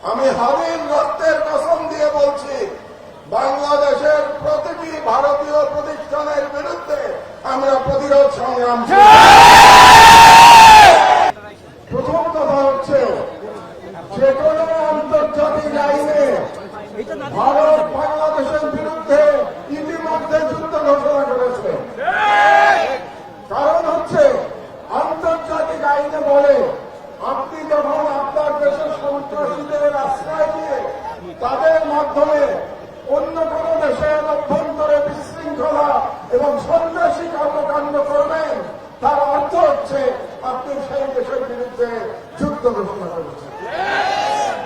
আমি হাবিব রক্তের কসম দিয়ে বলছি, বাংলাদেশের প্রতিটি ভারতীয় প্রতিষ্ঠানের বিরুদ্ধে আমরা প্রতিরোধ সংগ্রাম। প্রথম কথা হচ্ছে, যে কোনো আন্তর্জাতিক আইনে ভারত বাংলাদেশের বিরুদ্ধে ইতিমধ্যে যুদ্ধ ঘোষণা করেছে। কারণ হচ্ছে, আন্তর্জাতিক আইনে বলে আপনি যখন আপনার দেশের সন্ত্রাসীদের আশ্রয় দিয়ে তাদের মাধ্যমে অন্য কোন দেশের অভ্যন্তরে বিশৃঙ্খলা এবং সন্ত্রাসী কর্মকাণ্ড করবেন, তার অর্থ হচ্ছে আপনি সেই দেশের বিরুদ্ধে যুদ্ধ ঘোষণা করেছেন।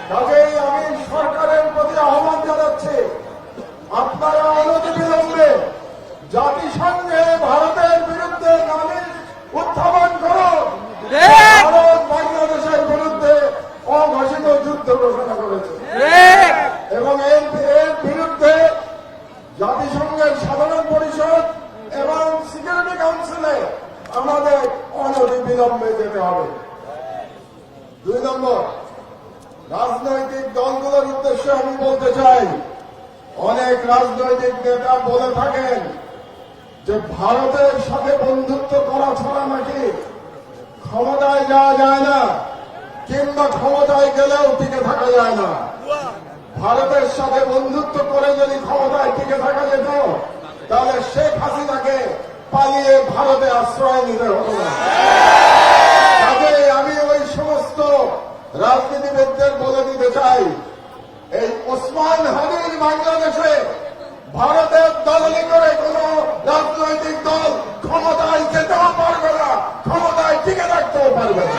কাজেই আমি সরকারের প্রতি আহ্বান জানাচ্ছি, আপনারা অনতিবিলম্বে জাতিসংঘে ভারতের বিরুদ্ধে নালিশ উত্থাপন করুন। ভারত বাংলাদেশের বিরুদ্ধে অঘোষিত যুদ্ধ ঘোষণা করেছে এবং এর বিরুদ্ধে জাতিসংঘের সাধারণ পরিষদ এবং সিকিউরিটি কাউন্সিলে আমাদের অনতিবিলম্বে যেতে হবে। 2 নম্বর, রাজনৈতিক দলগুলোর উদ্দেশ্যে আমি বলতে চাই, অনেক রাজনৈতিক নেতা বলে থাকেন যে ভারতের সাথে বন্ধুত্ব করা ছাড়া নাকি ক্ষমতায় যাওয়া যায় না, কিংবা ক্ষমতায় গেলেও টিকে থাকা যায় না। ভারতের সাথে বন্ধুত্ব করে যদি ক্ষমতায় টিকে থাকা যেত, তাহলে শেখ হাসিনাকে পালিয়ে ভারতে আশ্রয় নিতে হতো না। কাজে আমি ওই সমস্ত রাজনীতিবিদদের বলে দিতে চাই, এই ওসমান হাদির বাংলাদেশে ভারতের দলালি করে কোন রাজনৈতিক দল ক্ষমতায় যেতেও পারবে না, ক্ষমতায় টিকে রাখতেও পারবে না।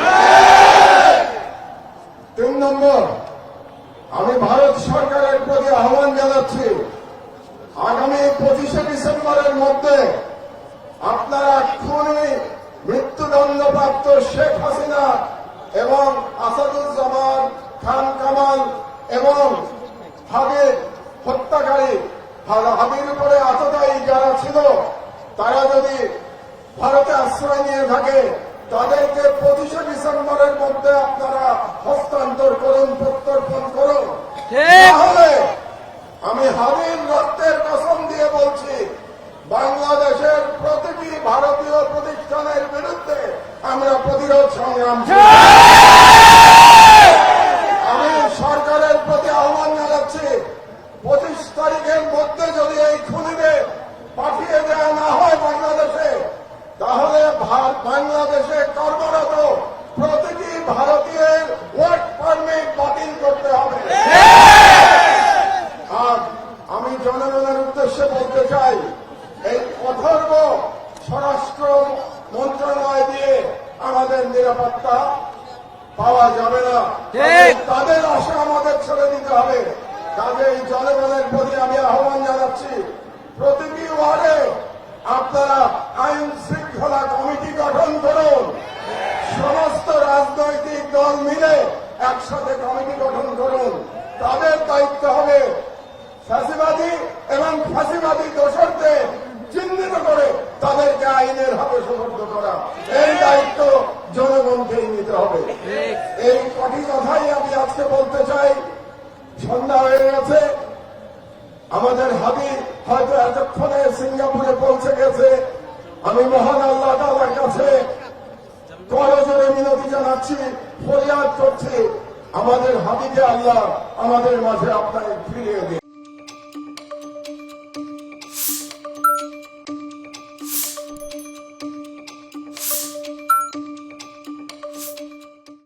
3 নম্বর, আমি ভারত সরকারের প্রতি আহ্বান জানাচ্ছি, আগামী 25শে ডিসেম্বরের মধ্যে আপনারা খুনি মৃত্যুদণ্ডপ্রাপ্ত শেখ হাসিনা এবং আসাদুজ্জামান খান কামাল এবং হাবিব হত্যাকারী হাবির উপরে আততায়ী যারা ছিল, তারা যদি ভারতে আশ্রয় নিয়ে থাকে, তাদেরকে 25শে ডিসেম্বরের মধ্যে আপনারা হস্তান্তর করুন, প্রত্যর্পণ করুন। তাহলে আমি হাবিব রক্তের কসম দিয়ে বলছি, বাংলাদেশের প্রতিটি ভারতীয় প্রতিষ্ঠানের বিরুদ্ধে আমরা প্রতিরোধ সংগ্রাম। আমি সরকারের প্রতি আহ্বান জানাচ্ছি, 25 তারিখের মধ্যে যদি এই খুনিদের পাঠিয়ে দেওয়া না হয় বাংলাদেশে, তাহলে বাংলাদেশে কর্মরত প্রতিটি ভারতীয়ের ওয়ার্ক পারমিট বাতিল করতে হবে। আর আমি জনগণের উদ্দেশ্যে বলতে চাই, এই অথর্ব স্বরাষ্ট্র মন্ত্রণালয় দিয়ে আমাদের নিরাপত্তা পাওয়া যাবে না, তাদের আশা আমাদের ছেড়ে দিতে হবে। কাজেই জনগণের প্রতি আমি আহ্বান জানাচ্ছি, প্রতিটি ওয়ার্ডে আপনারা আইন শৃঙ্খলা কমিটি গঠন করুন। সমস্ত রাজনৈতিক দল মিলে একসাথে কমিটি গঠন করুন। তাদের দায়িত্ব হবে ফ্যাসিবাদী এবং ফাঁসিবাদী দোষরদের চিহ্নিত করে তাদেরকে আইনের হাতে সোপর্দ করা। এই দায়িত্ব জনগণকেই নিতে হবে। এই কটি কথাই আমি আজকে বলতে চাই। সন্ধ্যা হয়ে গেছে, আমাদের হাবিব হয়তো এতক্ষণে সিঙ্গাপুরে পৌঁছে গেছে। আমি মহান আল্লাহ তাআলার কাছে করজোড়ে মিনতি জানাচ্ছি, ফরিয়াদ করছি, আমাদের হাবিবে আল্লাহ আমাদের মাঝে আপনাকে ফিরিয়ে দিন।